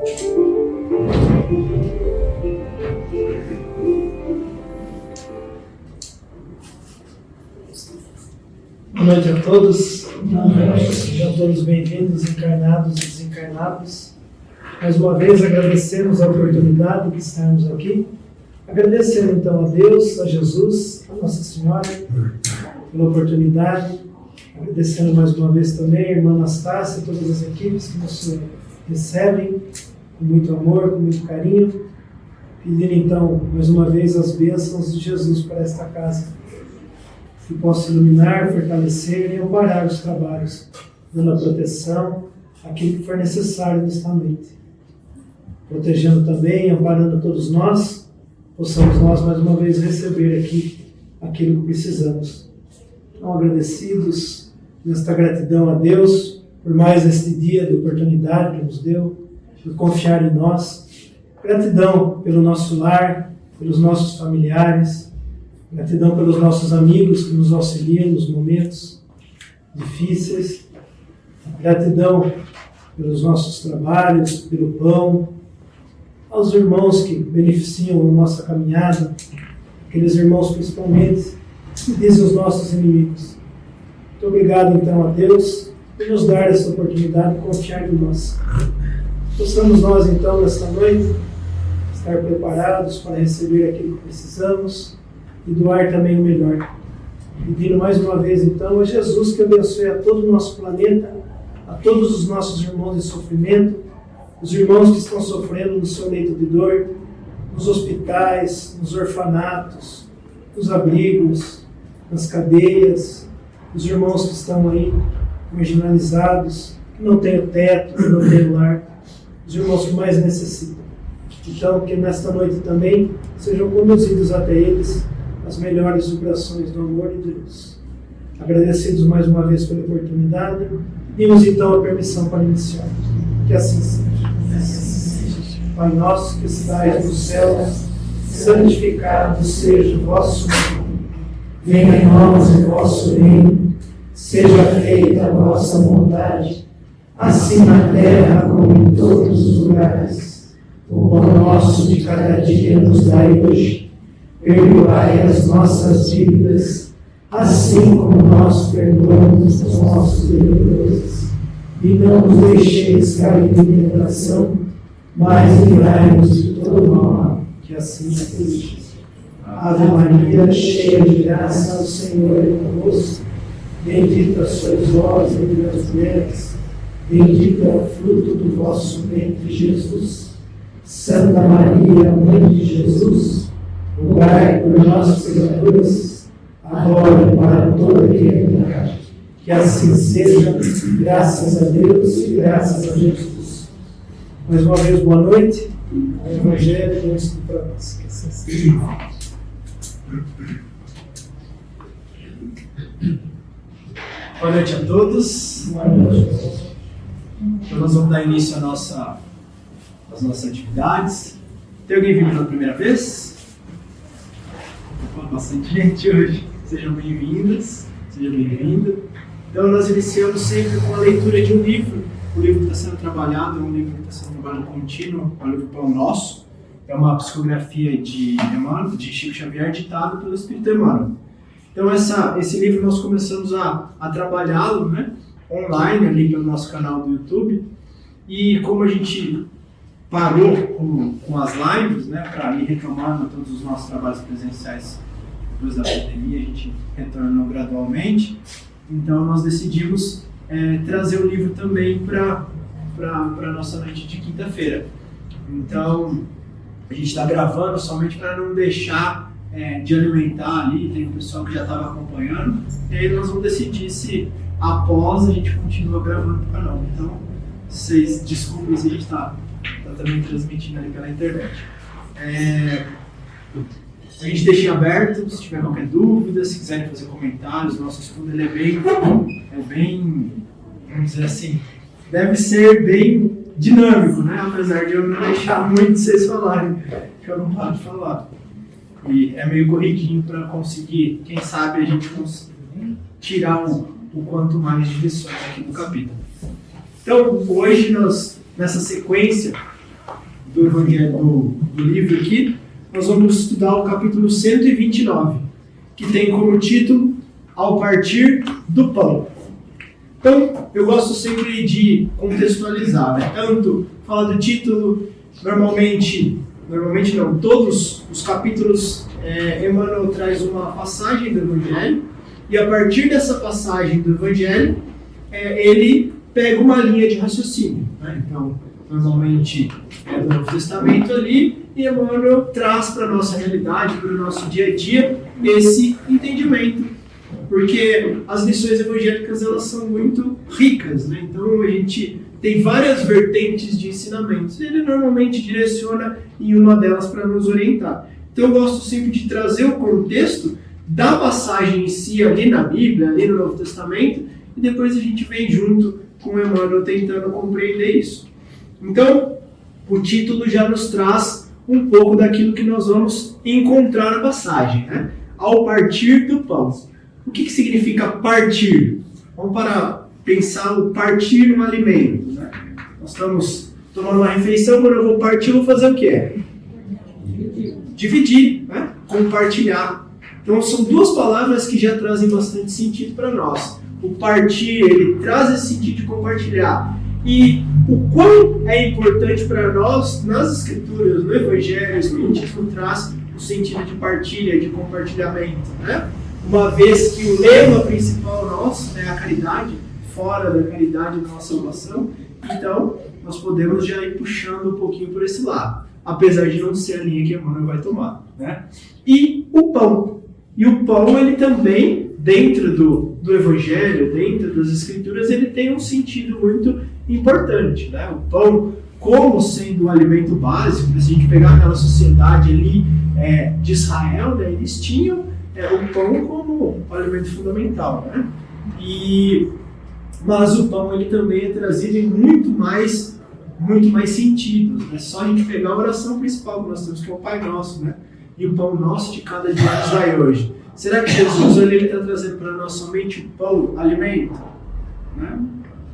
Boa noite a todos. Sejam todos bem-vindos, encarnados e desencarnados. Mais uma vez agradecemos a oportunidade de estarmos aqui. Agradecendo então a Deus, a Jesus, a Nossa Senhora, pela oportunidade. Agradecendo mais uma vez também a irmã Anastácia e todas as equipes que nos recebem com muito amor, com muito carinho. Pedindo então mais uma vez as bênçãos de Jesus para esta casa, que possa iluminar, fortalecer e amparar os trabalhos, dando a proteção àquilo que for necessário nesta noite. Protegendo também, amparando todos nós, possamos nós mais uma vez receber aqui aquilo que precisamos. Então, agradecidos nesta gratidão a Deus por mais este dia de oportunidade que nos deu, por confiar em nós. Gratidão pelo nosso lar, pelos nossos familiares. Gratidão pelos nossos amigos que nos auxiliam nos momentos difíceis. Gratidão pelos nossos trabalhos, pelo pão. Aos irmãos que beneficiam a nossa caminhada, aqueles irmãos principalmente que dizem os nossos inimigos. Muito obrigado então a Deus por nos dar essa oportunidade de confiar em nós. Possamos nós então nesta noite estar preparados para receber aquilo que precisamos e doar também o melhor. Pedindo mais uma vez então a Jesus que abençoe a todo o nosso planeta, a todos os nossos irmãos em sofrimento, os irmãos que estão sofrendo no seu leito de dor, nos hospitais, nos orfanatos, nos abrigos, nas cadeias, os irmãos que estão aí marginalizados, que não têm o teto, que não têm o lar, os irmãos que mais necessitam. Então, que nesta noite também sejam conduzidos até eles as melhores vibrações do amor e de Deus. Agradecidos mais uma vez pela oportunidade, pedimos então a permissão para iniciar. Que assim seja. Pai nosso que estais nos céus, santificado seja o vosso nome. Venha em nós o vosso reino, seja feita a vossa vontade, assim na terra como em todos os lugares. O pão nosso de cada dia nos dai hoje. Perdoai as nossas dívidas, assim como nós perdoamos os nossos devedores. E não nos deixeis cair em tentação, mas livrai-nos de todo mal. Que assim seja. Ave Maria, cheia de graça, o Senhor é convosco. Bendita sois vós entre as mulheres, bendito é o fruto do vosso ventre, Jesus. Santa Maria, Mãe de Jesus, rogai por nós pecadores, agora e para toda a eternidade. Que assim seja, graças a Deus e graças a Jesus. Mais uma vez, boa noite. O Evangelho antes de para nós. Que assim seja. Boa noite a todos. Boa noite. Então nós vamos dar início às nossas atividades. Tem alguém vindo pela primeira vez? Bastante gente hoje. Sejam bem-vindas, seja bem-vindo. Então nós iniciamos sempre com a leitura de um livro. O livro que está sendo trabalhado é um livro que está sendo trabalhado contínuo, é o livro Pão Nosso. É uma psicografia de Emmanuel, de Chico Xavier, ditado pelo Espírito Emmanuel. Então esse livro nós começamos a trabalhá-lo, né, online ali pelo nosso canal do YouTube. E como a gente parou com as lives, né, para ir retomando todos os nossos trabalhos presenciais depois da pandemia, a gente retornou gradualmente. Então nós decidimos trazer o livro também para a nossa noite de quinta-feira. Então a gente está gravando somente para não deixar de alimentar ali, tem um pessoal que já estava acompanhando, e aí nós vamos decidir se após a gente continua gravando o canal. Então vocês desculpem se a gente está também transmitindo ali pela internet. A gente deixa em aberto, se tiver qualquer dúvida, se quiserem fazer comentários. Nosso estudo ele é bem, vamos dizer assim, deve ser bem dinâmico, né? Apesar de eu não deixar muito vocês falarem, que eu não paro de falar. E é meio corridinho para conseguir, quem sabe a gente conseguir tirar o quanto mais de lições aqui do capítulo. Então, hoje nós, nessa sequência, do Evangelho do livro aqui, nós vamos estudar o capítulo 129, que tem como título Ao Partir do Pão. Então, eu gosto sempre de contextualizar, né? Tanto falar do título, normalmente não, todos os capítulos, Emmanuel traz uma passagem do Evangelho, e a partir dessa passagem do Evangelho, ele pega uma linha de raciocínio, né? Então, normalmente é do Novo Testamento ali, e Emmanuel traz para a nossa realidade, para o nosso dia a dia, esse entendimento. Porque as lições evangélicas, elas são muito ricas, né? Então a gente tem várias vertentes de ensinamentos. Ele normalmente direciona em uma delas para nos orientar. Então eu gosto sempre de trazer o contexto da passagem em si ali na Bíblia, ali no Novo Testamento, e depois a gente vem junto com o Emmanuel tentando compreender isso. Então, o título já nos traz um pouco daquilo que nós vamos encontrar na passagem, né? Ao partir do pão. O que significa partir? Vamos para pensar o partir um alimento, né? Nós estamos tomando uma refeição, quando eu vou partir, eu vou fazer o quê? Dividir, né? Compartilhar. Então são duas palavras que já trazem bastante sentido para nós. O partir, ele traz esse sentido de compartilhar. E o quão é importante para nós, nas Escrituras, no Evangelho, o Espiritismo traz o sentido de partilha, de compartilhamento, né? Uma vez que o lema principal nosso é a caridade, fora da caridade não há salvação, então nós podemos já ir puxando um pouquinho por esse lado, apesar de não ser a linha que Emmanuel vai tomar, né? E o pão. E o pão, ele também, dentro do Evangelho, dentro das Escrituras, ele tem um sentido muito importante, né? O pão, como sendo o alimento básico, se a gente pegar aquela sociedade ali de Israel, né, eles tinham o pão como o alimento fundamental, né? Mas o pão, ele também é trazido em muito mais sentidos, né? Só a gente pegar a oração principal que nós temos, que é o Pai Nosso, né? E o pão nosso de cada dia nos dai hoje. Será que Jesus ele está trazendo para nós somente o pão, alimento? Né?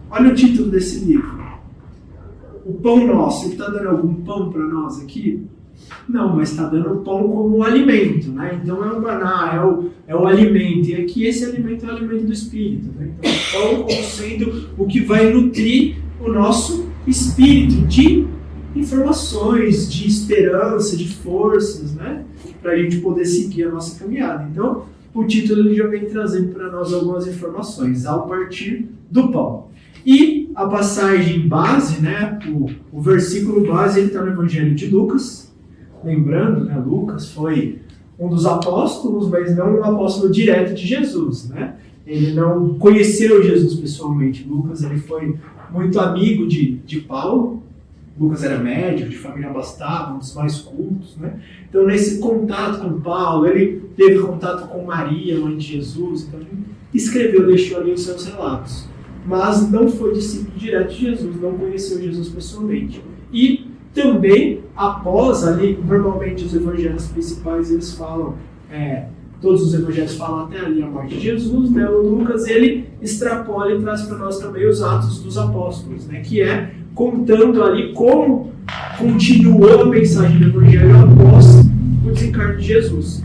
Olha o título desse livro. O pão nosso, ele está dando algum pão para nós aqui? Não, mas está dando o pão como alimento, né? Então é o maná, é o alimento. E aqui esse alimento é o alimento do espírito, né? Então o pão como sendo o que vai nutrir o nosso espírito de informações, de esperança, de forças, né? Para a gente poder seguir a nossa caminhada. Então, o título ele já vem trazendo para nós algumas informações, ao partir do pão. E a passagem base, né? O versículo base, ele está no Evangelho de Lucas. Lembrando, né? Lucas foi um dos apóstolos, mas não um apóstolo direto de Jesus, né? Ele não conheceu Jesus pessoalmente. Lucas ele foi muito amigo de Paulo. Lucas era médico, de família abastada, um dos mais cultos, né? Então, nesse contato com Paulo, ele teve contato com Maria, mãe de Jesus, então ele escreveu, deixou ali os seus relatos. Mas não foi discípulo direto de Jesus, não conheceu Jesus pessoalmente. E também, após ali, normalmente os evangelhos principais, eles falam, todos os evangelhos falam até ali a morte de Jesus, né? O Lucas, ele extrapola e traz para nós também os Atos dos Apóstolos, né? Que é contando ali como continuou a mensagem do Evangelho após o desencarne de Jesus.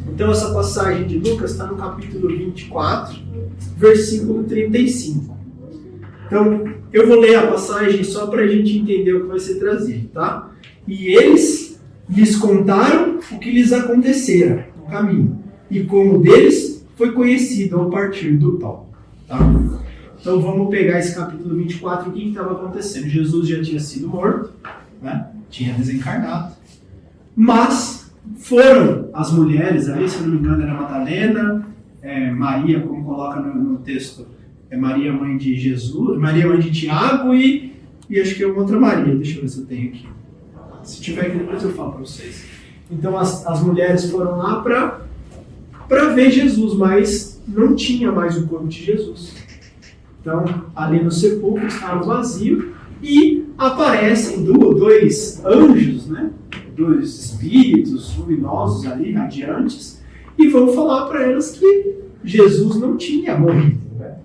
Então essa passagem de Lucas está no capítulo 24, versículo 35. Então eu vou ler a passagem só para a gente entender o que vai ser trazido, tá? E eles lhes contaram o que lhes acontecera no caminho, e como deles foi conhecido ao partir do pão, tá? Então vamos pegar esse capítulo 24, o que estava acontecendo? Jesus já tinha sido morto, né? Tinha desencarnado, mas foram as mulheres ali, se não me engano era Madalena, Maria, como coloca no texto, Maria mãe de Jesus, Maria mãe de Tiago e acho que é uma outra Maria, deixa eu ver se eu tenho aqui. Se tiver aqui depois eu falo para vocês. Então as mulheres foram lá para ver Jesus, mas não tinha mais o corpo de Jesus. Então, ali no sepulcro estava vazio e aparecem dois anjos, né? Dois espíritos luminosos ali, radiantes, e vão falar para elas que Jesus não tinha morrido, né?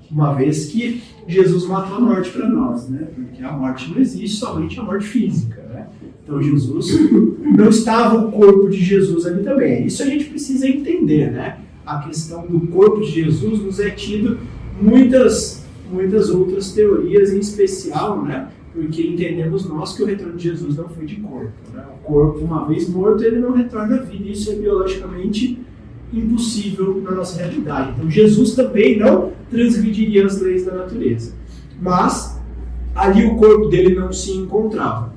Uma vez que Jesus matou a morte para nós, né? Porque a morte não existe, somente a morte física, né? Então Jesus não estava o corpo de Jesus ali também. Isso a gente precisa entender, né? A questão do corpo de Jesus nos é tido muitas outras teorias, em especial, né? Porque entendemos nós que o retorno de Jesus não foi de corpo, né? O corpo, uma vez morto, ele não retorna à vida. Isso é biologicamente impossível na nossa realidade. Então Jesus também não transgrediria as leis da natureza. Mas ali o corpo dele não se encontrava.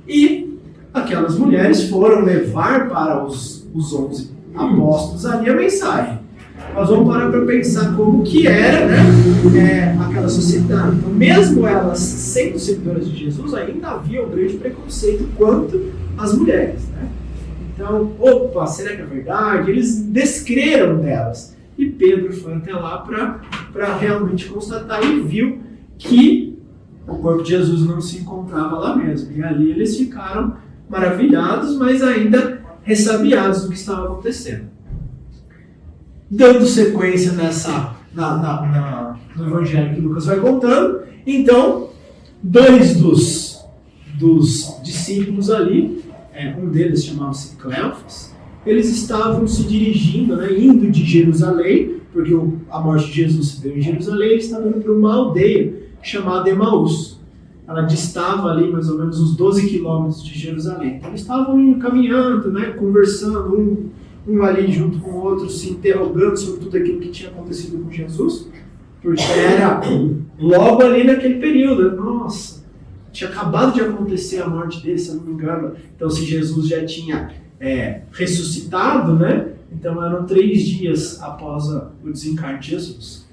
E aquelas mulheres foram levar para os 11 apóstolos ali a mensagem. Nós vamos parar para pensar como que era, né, aquela sociedade. Então, mesmo elas sendo seguidoras de Jesus, ainda havia um grande preconceito quanto às mulheres, né? Então, opa, será que é verdade? Eles descreram delas. E Pedro foi até lá para realmente constatar e viu que o corpo de Jesus não se encontrava lá mesmo. E ali eles ficaram maravilhados, mas ainda ressabiados do que estava acontecendo. Dando sequência no evangelho que Lucas vai contando, então, dois dos discípulos ali, um deles chamava-se Cleofas, eles estavam se dirigindo, né, indo de Jerusalém, porque a morte de Jesus se deu em Jerusalém, eles estavam indo para uma aldeia chamada Emaús. Ela distava ali mais ou menos uns 12 quilômetros de Jerusalém. Então eles estavam indo, caminhando, né, conversando, um ali junto com o outro, se interrogando sobre tudo aquilo que tinha acontecido com Jesus, porque era logo ali naquele período. Nossa, tinha acabado de acontecer a morte dele, se eu não me engano. Então, se Jesus já tinha ressuscitado, né? Então eram 3 dias após o desencarne de Jesus.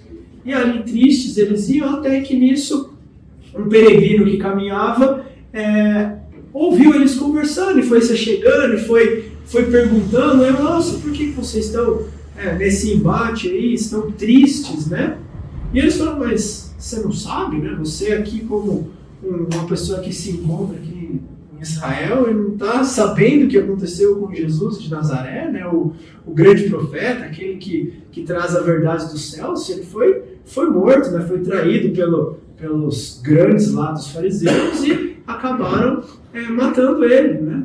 E ali, tristes, eles iam, até que nisso, um peregrino que caminhava ouviu eles conversando e foi se chegando e foi perguntando, nossa, por que vocês estão nesse embate aí, estão tristes, né? E eles falaram, mas você não sabe, né? Você aqui como uma pessoa que se encontra aqui em Israel e não está sabendo o que aconteceu com Jesus de Nazaré, né? O grande profeta, aquele que traz a verdade dos céus, ele foi morto, né? Foi traído pelos grandes lá dos fariseus e acabaram matando ele, né?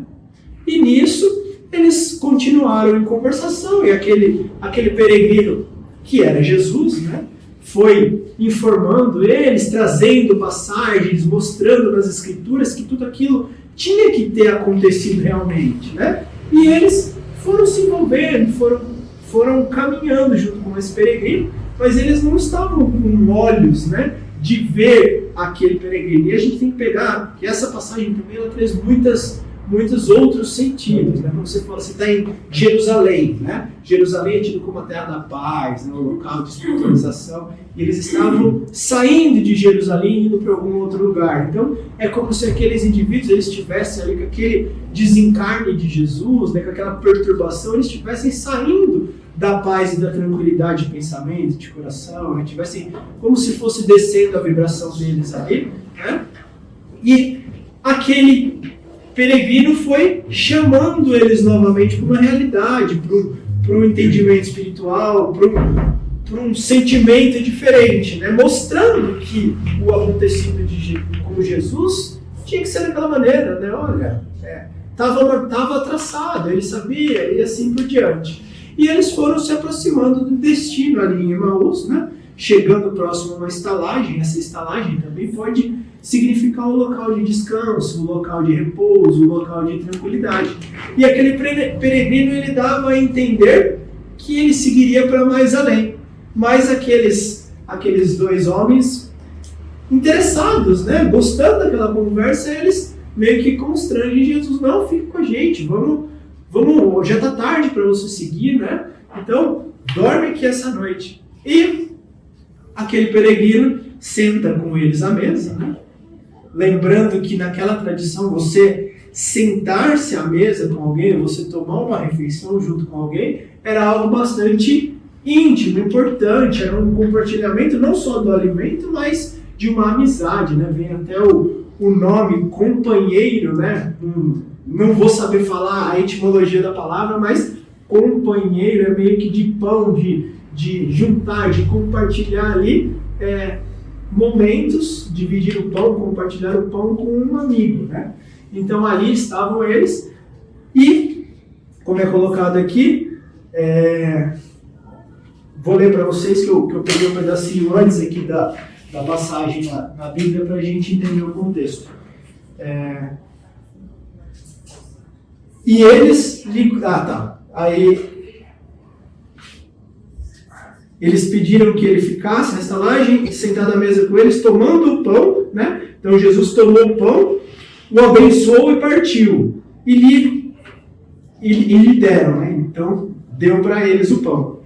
E nisso eles continuaram em conversação e aquele peregrino, que era Jesus, né, foi informando eles, trazendo passagens, mostrando nas escrituras que tudo aquilo tinha que ter acontecido realmente, né? E eles foram se envolvendo, foram caminhando junto com esse peregrino, mas eles não estavam com olhos, né, de ver aquele peregrino. E a gente tem que pegar que essa passagem também ela traz muitos outros sentidos, né? Como você fala, você está em Jerusalém, né? Jerusalém é tido como a terra da paz, né? Um local de espiritualização, e eles estavam saindo de Jerusalém e indo para algum outro lugar. Então, é como se aqueles indivíduos eles estivessem ali com aquele desencarne de Jesus, né? Com aquela perturbação, eles estivessem saindo da paz e da tranquilidade de pensamento, de coração, né? Estivessem como se fosse descendo a vibração deles ali, né? E aquele peregrino foi chamando eles novamente para uma realidade, para um entendimento espiritual, para um sentimento diferente, né? Mostrando que o acontecido com Jesus tinha que ser daquela maneira, né? Olha, estava traçado, ele sabia e assim por diante. E eles foram se aproximando do destino ali em Emaús, né? Chegando próximo a uma estalagem. Essa estalagem também pode significar um local de descanso, um local de repouso, um local de tranquilidade. E aquele peregrino ele dava a entender que ele seguiria para mais além. Mas aqueles 2 homens interessados, né, gostando daquela conversa, eles meio que constrangem Jesus. Não, fique com a gente, vamos, já está tarde para você seguir, né? Então, dorme aqui essa noite. E aquele peregrino senta com eles à mesa, né? Lembrando que naquela tradição você sentar-se à mesa com alguém, você tomar uma refeição junto com alguém, era algo bastante íntimo, importante, era um compartilhamento não só do alimento, mas de uma amizade, né? Vem até o nome companheiro, né? Não vou saber falar a etimologia da palavra, mas companheiro é meio que de pão, de juntar, de compartilhar ali momentos, dividir o pão, compartilhar o pão com um amigo, né? Então ali estavam eles e, como é colocado aqui, vou ler para vocês que eu peguei um pedacinho antes aqui da passagem na Bíblia para a gente entender o contexto. E eles... Aí eles pediram que ele ficasse na estalagem, sentado à mesa com eles, tomando o pão, né? Então Jesus tomou o pão, o abençoou e partiu. E lhe deram, né? Então deu para eles o pão.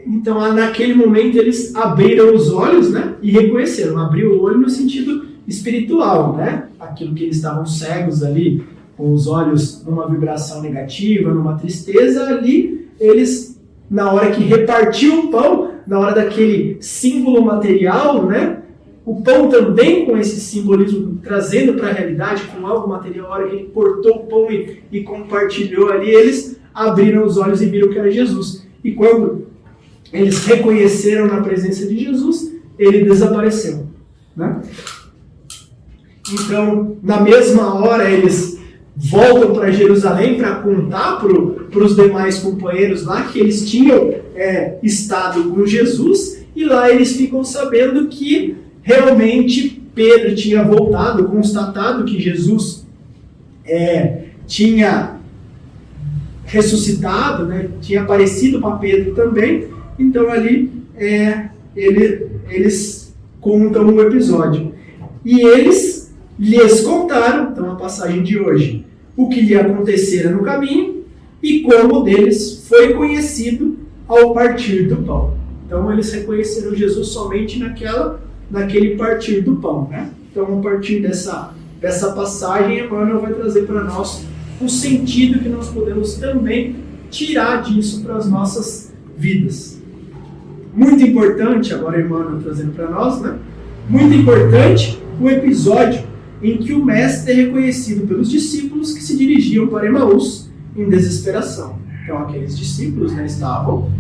Então naquele momento eles abriram os olhos, né? E reconheceram. Abriu o olho no sentido espiritual, né? Aquilo que eles estavam cegos ali, com os olhos numa vibração negativa, numa tristeza, ali eles, na hora que repartiu o pão, na hora daquele símbolo material, né? O pão também com esse simbolismo, trazendo para a realidade com algo material, a hora que ele cortou o pão e compartilhou ali, eles abriram os olhos e viram que era Jesus. E quando eles reconheceram na presença de Jesus, ele desapareceu, né? Então, na mesma hora, eles voltam para Jerusalém para contar para os demais companheiros lá que eles tinham estado com Jesus, e lá eles ficam sabendo que realmente Pedro tinha voltado, constatado que Jesus tinha ressuscitado, né, tinha aparecido para Pedro também. Então ali eles contam o episódio. E eles lhes contaram, então a passagem de hoje, o que lhe acontecera no caminho e como deles foi conhecido ao partir do pão. Então eles reconheceram Jesus somente naquele partir do pão, né? Então a partir dessa passagem, Emmanuel vai trazer para nós o sentido que nós podemos também tirar disso para as nossas vidas. Muito importante, agora Emmanuel trazendo para nós, né? Muito importante o episódio em que o mestre é reconhecido pelos discípulos que se dirigiam para Emaús em desesperação. Então aqueles discípulos, né, estavam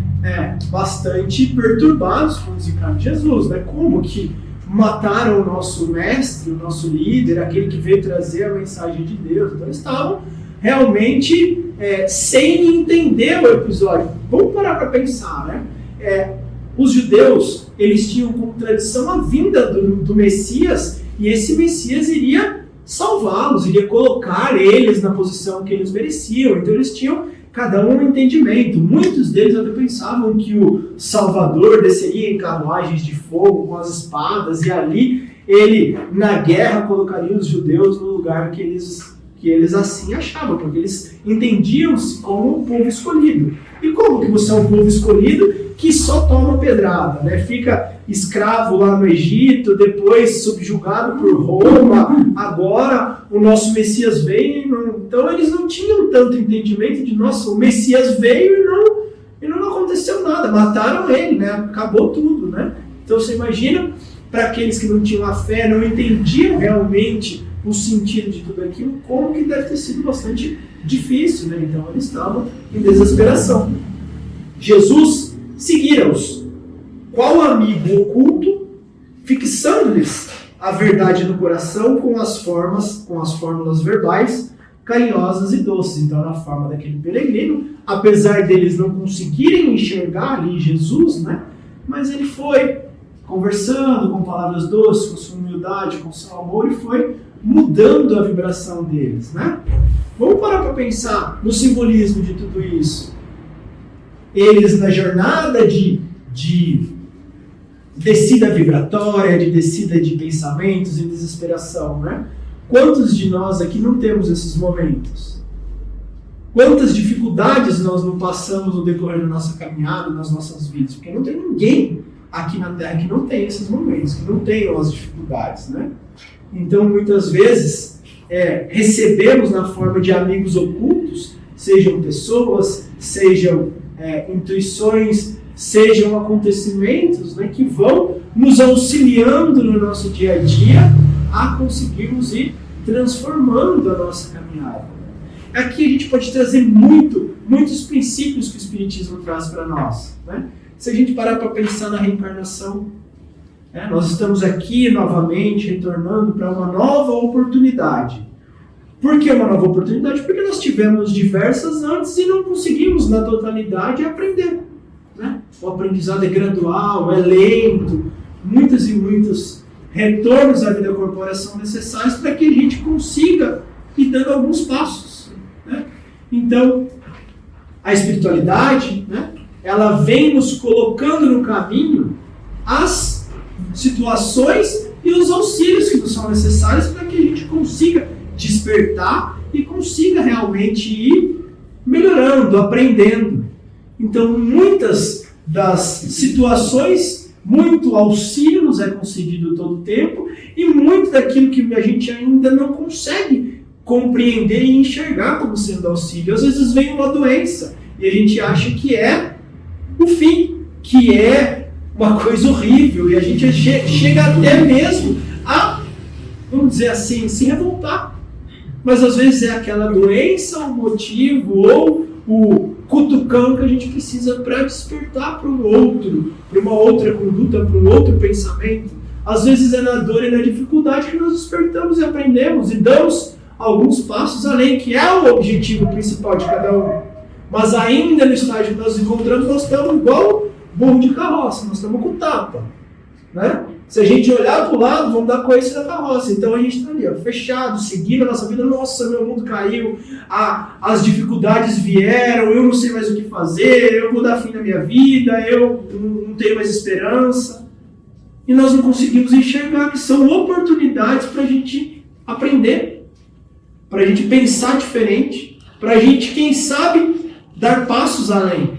bastante perturbados com o desencarne de Jesus, né? Como que mataram o nosso mestre, o nosso líder, aquele que veio trazer a mensagem de Deus? Então eles estavam realmente sem entender o episódio. Vamos parar para pensar, né? Os judeus, eles tinham como tradição a vinda do Messias, e esse Messias iria salvá-los, iria colocar eles na posição que eles mereciam. Então eles tinham cada um entendimento. Muitos deles até pensavam que o Salvador desceria em carruagens de fogo com as espadas, e ali ele, na guerra, colocaria os judeus no lugar que eles assim achavam, porque eles entendiam-se como um povo escolhido. E como que você é um povo escolhido que só toma pedrada, né? Fica escravo lá no Egito, depois subjugado por Roma, agora o nosso Messias veio. Então eles não tinham tanto entendimento de, nossa, o Messias veio e não aconteceu nada, mataram ele, né? Acabou tudo, né? Então você imagina, para aqueles que não tinham a fé, não entendiam realmente o sentido de tudo aquilo, como que deve ter sido bastante difícil, né? Então eles estavam em desesperação. Jesus seguira-os, qual amigo oculto, fixando-lhes a verdade no coração com as fórmulas verbais carinhosas e doces. Então, na forma daquele peregrino, apesar deles não conseguirem enxergar ali Jesus, né? Mas ele foi conversando com palavras doces, com sua humildade, com seu amor, e foi mudando a vibração deles, né? Vamos parar para pensar no simbolismo de tudo isso. Eles na jornada de descida vibratória, de descida de pensamentos e desesperação, né? Quantos de nós aqui não temos esses momentos? Quantas dificuldades nós não passamos no decorrer da nossa caminhada, nas nossas vidas? Porque não tem ninguém aqui na Terra que não tem esses momentos, que não tenham as dificuldades, né? Então, muitas vezes, recebemos na forma de amigos ocultos, sejam pessoas, sejam intuições, sejam acontecimentos, né, que vão nos auxiliando no nosso dia a dia a conseguirmos ir transformando a nossa caminhada. Aqui a gente pode trazer muitos princípios que o Espiritismo traz para nós, né? Se a gente parar para pensar na reencarnação, Nós estamos aqui novamente, retornando para uma nova oportunidade. Por que uma nova oportunidade? Porque nós tivemos diversas antes e não conseguimos, na totalidade, aprender. O aprendizado é gradual, é lento, muitos e muitos retornos à vida corpórea são necessários para que a gente consiga ir dando alguns passos. Então, a espiritualidade, ela vem nos colocando no caminho as situações e os auxílios que nos são necessários para que a gente consiga despertar e consiga realmente ir melhorando, aprendendo. Então, muitas das situações, muito auxílio nos é concedido todo o tempo e muito daquilo que a gente ainda não consegue compreender e enxergar como sendo auxílio. Às vezes vem uma doença e a gente acha que é o fim, que é uma coisa horrível e a gente chega até mesmo a, vamos dizer assim, se revoltar. Mas às vezes é aquela doença, o motivo ou o cutucão que a gente precisa para despertar para o outro, para uma outra conduta, para um outro pensamento. Às vezes é na dor e na dificuldade que nós despertamos e aprendemos e damos alguns passos além, que é o objetivo principal de cada um. Mas ainda no estágio que nós encontramos, nós estamos igual burro de carroça, nós estamos com tapa. Se a gente olhar para o lado, vamos dar coice na carroça. Então a gente está ali, fechado, seguindo a nossa vida. Nossa, meu mundo caiu, as dificuldades vieram, eu não sei mais o que fazer, eu vou dar fim na minha vida, eu não tenho mais esperança. E nós não conseguimos enxergar que são oportunidades para a gente aprender, para a gente pensar diferente, para a gente, quem sabe, dar passos além.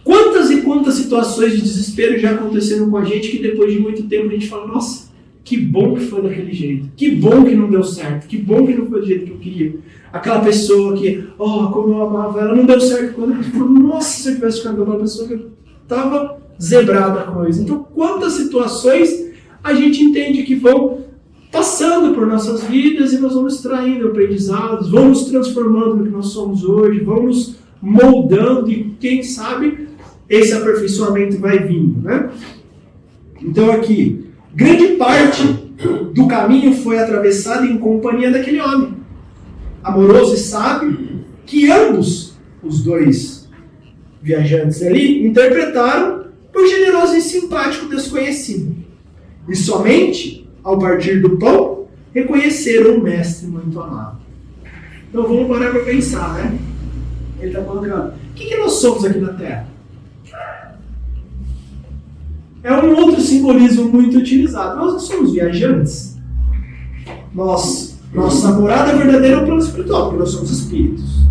Quantas e quantas situações de desespero já aconteceram com a gente que depois de muito tempo a gente fala, nossa, que bom que foi daquele jeito, que bom que não deu certo, que bom que não foi do jeito que eu queria. Aquela pessoa que, como eu amava ela, não deu certo quando eu falei, nossa, se eu tivesse ficado com aquela pessoa que estava zebrada a coisa. Então, quantas situações a gente entende que vão passando por nossas vidas e nós vamos extraindo aprendizados, vamos transformando no que nós somos hoje, vamos moldando e quem sabe esse aperfeiçoamento vai vindo, Então aqui, grande parte do caminho foi atravessada em companhia daquele homem, amoroso e sábio, que ambos, os dois viajantes ali, interpretaram por generoso e simpático desconhecido. E somente, ao partir do pão, reconheceram o mestre muito amado. Então vamos parar para pensar, Ele está colocando, o que nós somos aqui na Terra? É um outro simbolismo muito utilizado. Nós não somos viajantes. Nossa morada verdadeira é o plano espiritual, porque nós somos espíritos.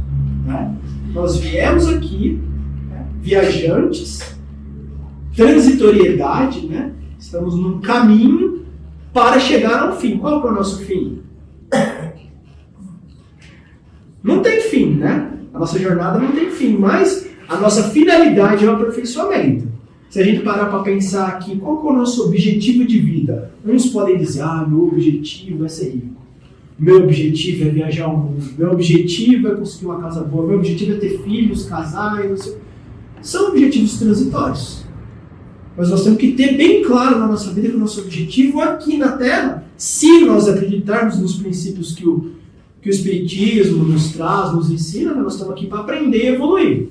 Nós viemos aqui, viajantes, transitoriedade, estamos num caminho para chegar ao fim. Qual é o nosso fim? Não tem fim, A nossa jornada não tem fim, mas a nossa finalidade é o aperfeiçoamento. Se a gente parar para pensar aqui, qual que é o nosso objetivo de vida? Uns podem dizer, meu objetivo é ser rico. Meu objetivo é viajar ao mundo. Meu objetivo é conseguir uma casa boa. Meu objetivo é ter filhos, casar. São objetivos transitórios. Mas nós temos que ter bem claro na nossa vida que o nosso objetivo aqui na Terra, se nós acreditarmos nos princípios que o Espiritismo nos traz, nos ensina, nós estamos aqui para aprender e evoluir.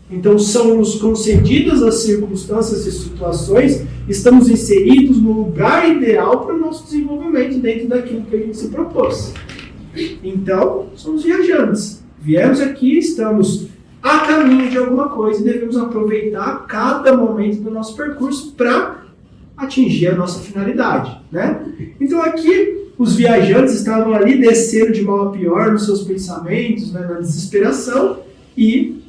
Então são-nos concedidas as circunstâncias e situações, estamos inseridos no lugar ideal para o nosso desenvolvimento dentro daquilo que a gente se propôs. Então, somos viajantes. Viemos aqui, estamos a caminho de alguma coisa e devemos aproveitar cada momento do nosso percurso para atingir a nossa finalidade. Então aqui, os viajantes estavam ali descendo de mal a pior nos seus pensamentos, na desesperação, e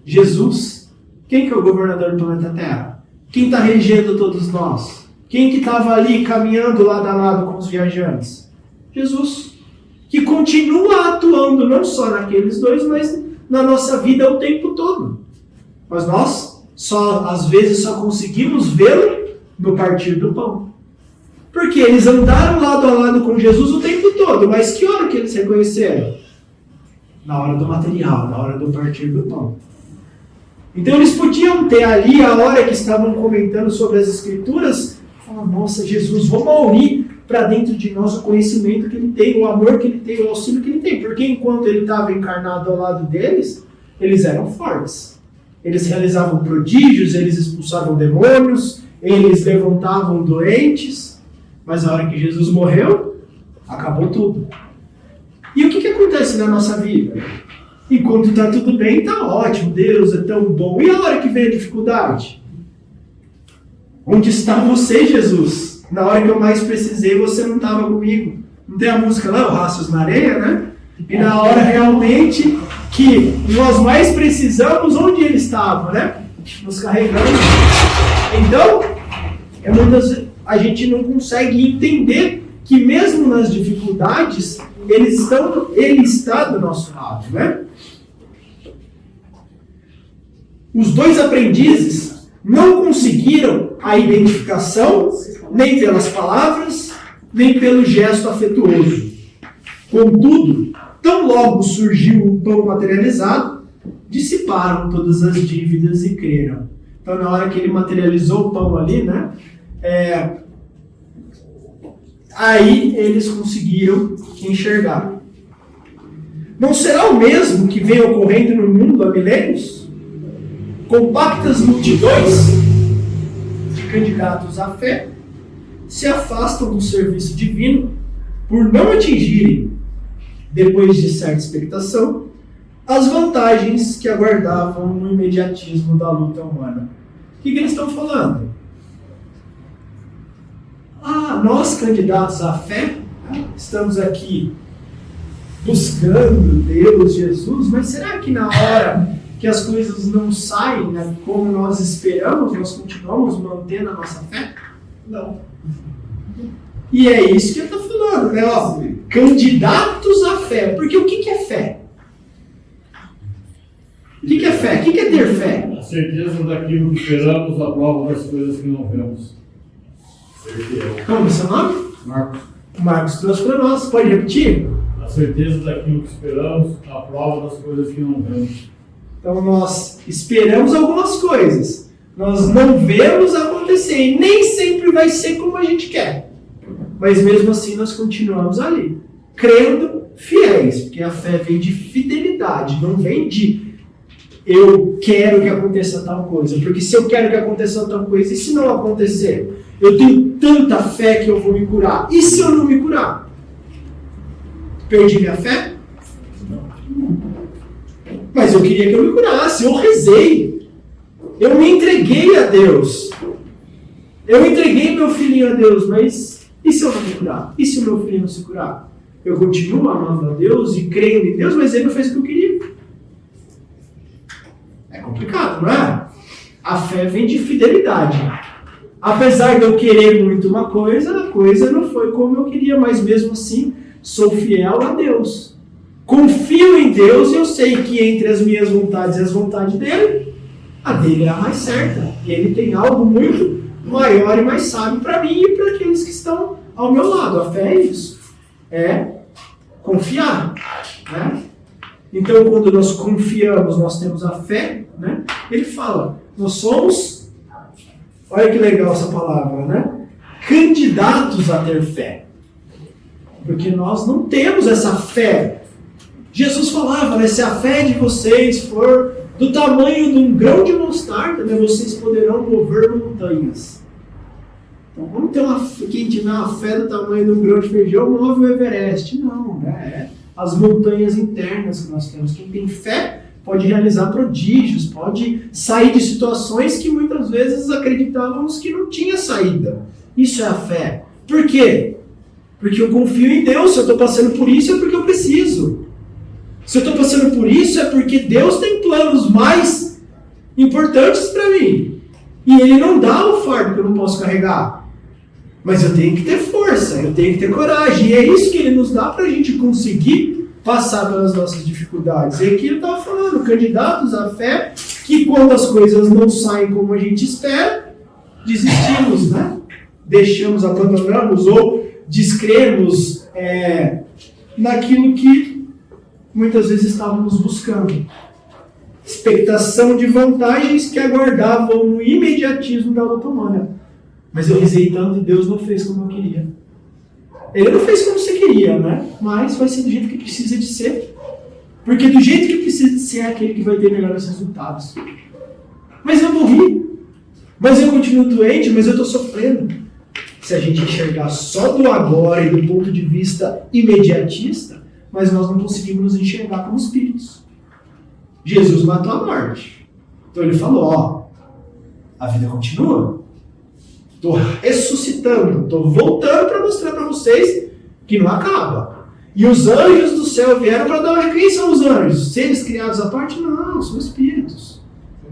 Jesus, quem que é o governador do planeta Terra? Quem está regendo todos nós? Quem que estava ali caminhando lado a lado com os viajantes? Jesus, que continua atuando não só naqueles dois, mas na nossa vida o tempo todo. Mas nós, às vezes, só conseguimos vê-lo no partir do pão. Porque eles andaram lado a lado com Jesus o tempo todo, mas que hora que eles reconheceram? Na hora do material, na hora do partir do pão. Então eles podiam ter ali, a hora que estavam comentando sobre as Escrituras, Fala, nossa, Jesus, vamos unir para dentro de nós o conhecimento que ele tem, o amor que ele tem, o auxílio que ele tem. Porque enquanto ele estava encarnado ao lado deles, eles eram fortes. Eles realizavam prodígios, eles expulsavam demônios, eles levantavam doentes. Mas a hora que Jesus morreu, acabou tudo. E o que acontece na nossa vida? Enquanto está tudo bem, está ótimo, Deus é tão bom. E a hora que vem a dificuldade? Onde está você, Jesus? Na hora que eu mais precisei, você não estava comigo. Não tem a música lá, o Rastros na Areia, né? E na hora realmente que nós mais precisamos, onde ele estava, né? Nos carregando. Então, muitas vezes a gente não consegue entender que mesmo nas dificuldades, ele está do nosso lado, né? Os dois aprendizes não conseguiram a identificação, nem pelas palavras, nem pelo gesto afetuoso. Contudo, tão logo surgiu o pão materializado, dissiparam todas as dívidas e creram. Então, na hora que ele materializou o pão ali, né? Aí eles conseguiram enxergar. Não será o mesmo que vem ocorrendo no mundo há milênios? Compactas multidões de candidatos à fé se afastam do serviço divino por não atingirem, depois de certa expectação, as vantagens que aguardavam no imediatismo da luta humana. O que eles estão falando? Nós, candidatos à fé, estamos aqui buscando Deus, Jesus, mas será que na hora que as coisas não saem, né, como nós esperamos, nós continuamos mantendo a nossa fé? Não. E é isso que ele está falando, né? Ó, candidatos à fé. Porque o que é fé? O que é fé? O que é ter fé? A certeza daquilo que esperamos, a prova das coisas que não vemos. Como é seu nome? Marcos. O Marcos trouxe para nós. Pode repetir? A certeza daquilo que esperamos, a prova das coisas que não vemos. Então nós esperamos algumas coisas. Nós não vemos acontecer. E nem sempre vai ser como a gente quer. Mas mesmo assim nós continuamos ali. Crendo fiéis. Porque a fé vem de fidelidade. Não vem de eu quero que aconteça tal coisa. Porque se eu quero que aconteça tal coisa, e se não acontecer? Eu tenho tanta fé que eu vou me curar. E se eu não me curar? Perdi minha fé? Não. Mas eu queria que eu me curasse. Eu rezei. Eu me entreguei a Deus. Eu entreguei meu filhinho a Deus. Mas e se eu não me curar? E se o meu filhinho não se curar? Eu continuo amando a Deus e crendo em Deus, mas ele não fez o que eu queria. É complicado, não é? A fé vem de fidelidade. Apesar de eu querer muito uma coisa, a coisa não foi como eu queria, mas mesmo assim, sou fiel a Deus. Confio em Deus e eu sei que entre as minhas vontades e as vontades dele, a dele é a mais certa. E ele tem algo muito maior e mais sábio para mim e para aqueles que estão ao meu lado. A fé é isso. É confiar. Né? Então, quando nós confiamos, nós temos a fé, né? Ele fala, nós somos... Olha que legal essa palavra, né? Candidatos a ter fé. Porque nós não temos essa fé. Jesus falava, né? Se a fé de vocês for do tamanho de um grão de mostarda, né, vocês poderão mover montanhas. Então, vamos ter quem tiver uma fé do tamanho de um grão de feijão, move o Everest. Não, né? As montanhas internas que nós temos. Quem tem fé pode realizar prodígios, pode sair de situações que muitas vezes acreditávamos que não tinha saída. Isso é a fé. Por quê? Porque eu confio em Deus. Se eu estou passando por isso, é porque eu preciso. Se eu estou passando por isso, é porque Deus tem planos mais importantes para mim. E Ele não dá o fardo que eu não posso carregar. Mas eu tenho que ter força, eu tenho que ter coragem. E é isso que Ele nos dá para a gente conseguir passar pelas nossas dificuldades. E aqui ele estava falando, candidatos à fé, que quando as coisas não saem como a gente espera, desistimos, né? Deixamos, abandonamos ou descremos naquilo que muitas vezes estávamos buscando. Expectação de vantagens que aguardavam no imediatismo da luta humana. Mas eu risei tanto e Deus não fez como eu queria. Ele não fez como você queria, né? Mas vai ser do jeito que precisa de ser. Porque do jeito que precisa de ser é aquele que vai ter melhores resultados. Mas eu morri. Mas eu continuo doente, mas eu estou sofrendo. Se a gente enxergar só do agora e do ponto de vista imediatista, mas nós não conseguimos nos enxergar como espíritos. Jesus matou a morte. Então ele falou, ó, a vida continua. Estou ressuscitando, estou voltando para mostrar para vocês que não acaba. E os anjos do céu vieram para dar uma... Quem são os anjos? Seres criados à parte? Não, são espíritos.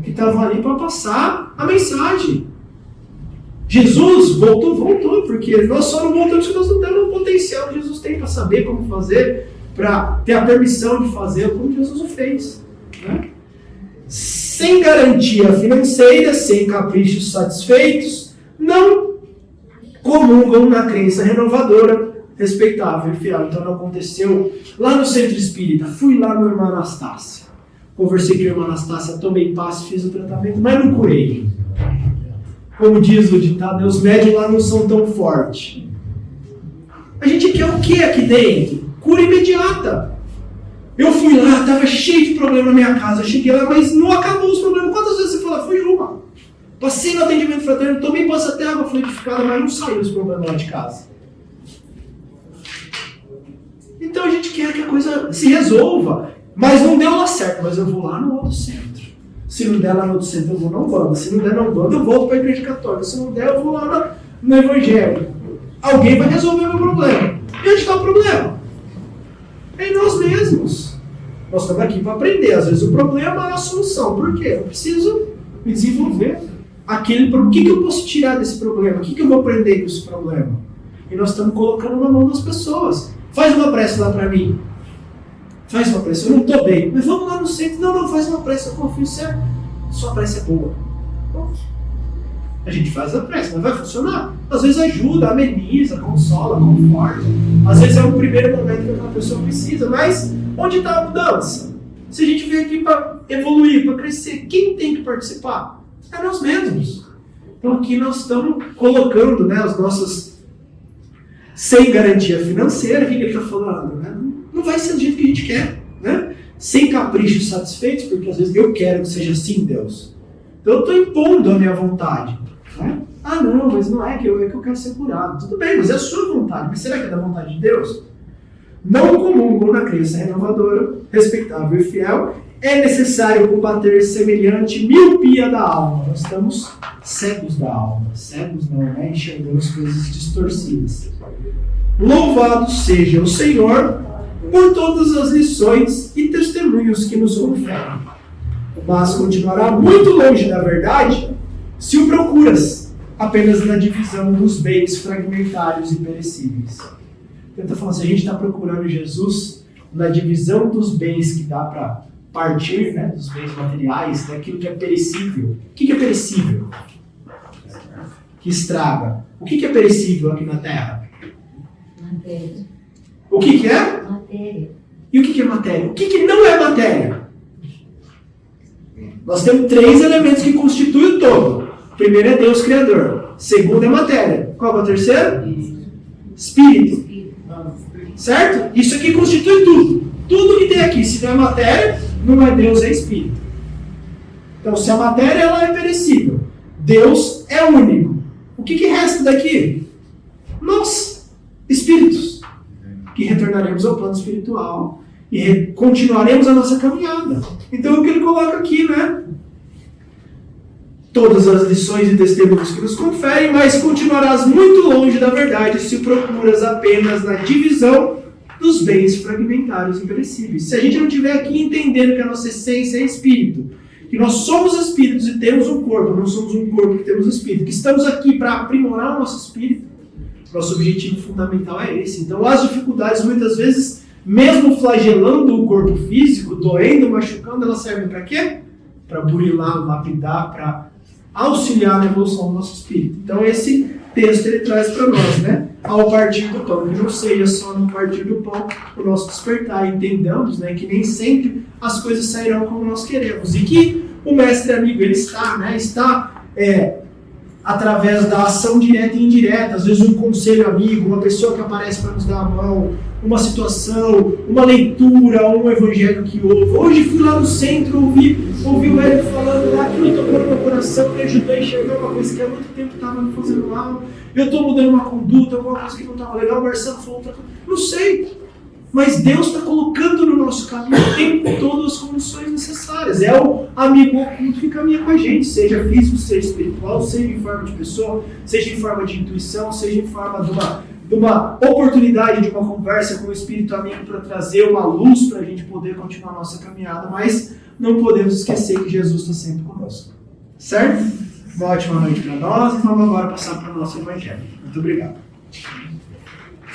Que estavam ali para passar a mensagem. Jesus voltou, porque nós só não voltamos porque nós não temos o potencial que Jesus tem para saber como fazer, para ter a permissão de fazer como Jesus o fez. Né? Sem garantia financeira, sem caprichos satisfeitos, não comungam na crença renovadora, respeitável e fiel. Então não aconteceu lá no centro espírita, fui lá no irmã Anastácia, conversei com a irmã Anastácia, tomei passe, fiz o tratamento, mas não curei. Como diz o ditado, os médios lá não são tão fortes. A gente quer o que aqui dentro? Cura imediata. Eu fui lá, estava cheio de problema na minha casa, eu cheguei lá, mas não acabou os problemas. Quantas vezes você falou? Foi uma. Passei no atendimento fraterno, tomei posse até água fluidificada, mas não saiu os problemas lá de casa. Então a gente quer que a coisa se resolva. Mas não deu lá certo, mas eu vou lá no outro centro. Se não der lá no outro centro, eu vou na Umbanda. Se não der na Umbanda, eu volto para a igreja católica. Se não der, eu vou lá no Evangelho. Alguém vai resolver o meu problema. E onde está o problema? É em nós mesmos. Nós estamos aqui para aprender. Às vezes o problema é a solução. Por quê? Eu preciso me desenvolver. O que eu posso tirar desse problema? O que eu vou aprender com esse problema? E nós estamos colocando na mão das pessoas. Faz uma prece lá para mim. Faz uma prece, eu não estou bem. Mas vamos lá no centro. Não, faz uma prece, eu confio em você. Sua prece é boa. Bom, a gente faz a prece, mas vai funcionar. Às vezes ajuda, ameniza, consola, conforta. Às vezes é o primeiro momento que aquela pessoa precisa. Mas onde está a mudança? Se a gente veio aqui para evoluir, para crescer, quem tem que participar? É nós mesmos. Então aqui nós estamos colocando, né, as nossas... Sem garantia financeira, o que ele está falando? Né? Não vai ser do jeito que a gente quer. Né? Sem caprichos satisfeitos, porque às vezes eu quero que seja assim, Deus. Então eu estou impondo a minha vontade. Né? Ah, não, mas não é que eu quero ser curado. Tudo bem, mas é a sua vontade. Mas será que é da vontade de Deus? Não comungam na crença renovadora, respeitável e fiel. É necessário combater semelhante miopia da alma. Nós estamos cegos da alma. Cegos não, né? Enxergamos coisas distorcidas. Louvado seja o Senhor por todas as lições e testemunhos que nos confere. Mas continuará muito longe da verdade se o procuras apenas na divisão dos bens fragmentários e perecíveis. Ele está falando, se a gente está procurando Jesus na divisão dos bens que dá para partir, né, dos bens materiais, daquilo que é perecível. O que é perecível? Que estraga. O que é perecível aqui na Terra? Matéria. O que é? Matéria. E o que é matéria? O que não é matéria? Nós temos 3 elementos que constituem o todo. O primeiro é Deus Criador. O segundo é matéria. Qual é o terceiro? Espírito. Certo? Isso aqui constitui tudo. Tudo que tem aqui, se não é matéria, não é Deus, é Espírito. Então, se a matéria ela é perecível, Deus é único. O que resta daqui? Nós, espíritos, que retornaremos ao plano espiritual e continuaremos a nossa caminhada. Então, é o que ele coloca aqui, né? Todas as lições e testemunhos que nos conferem, mas continuarás muito longe da verdade se procuras apenas na divisão dos bens fragmentários e perecíveis. Se a gente não estiver aqui entendendo que a nossa essência é espírito, que nós somos espíritos e temos um corpo, não somos um corpo que temos espírito, que estamos aqui para aprimorar o nosso espírito, nosso objetivo fundamental é esse. Então as dificuldades muitas vezes, mesmo flagelando o corpo físico, doendo, machucando, elas servem para quê? Para burilar, lapidar, para auxiliar na evolução do nosso espírito. Então esse texto ele traz para nós, né? Ao partir do pão, que não seja só no partir do pão o nosso despertar. Entendamos, né, que nem sempre as coisas sairão como nós queremos. E que o mestre amigo ele está através da ação direta e indireta, às vezes um conselho amigo, uma pessoa que aparece para nos dar a mão, uma situação, uma leitura, um evangelho que ouve. Hoje fui lá no centro, ouvi o Eric falando lá, aquilo tocou no meu coração, me ajudou a enxergar uma coisa que há muito tempo estava me fazendo mal. Eu estou mudando uma conduta, alguma coisa que não estava legal, o Marcelo falou outra coisa. Não sei. Mas Deus está colocando no nosso caminho o tempo todo as condições necessárias. É o amigo oculto que caminha com a gente, seja físico, seja espiritual, seja em forma de pessoa, seja em forma de intuição, seja em forma de uma oportunidade de uma conversa com o Espírito amigo para trazer uma luz para a gente poder continuar a nossa caminhada. Mas não podemos esquecer que Jesus está sempre conosco. Certo? Uma ótima noite para nós e vamos agora passar para o nosso Evangelho. Muito obrigado.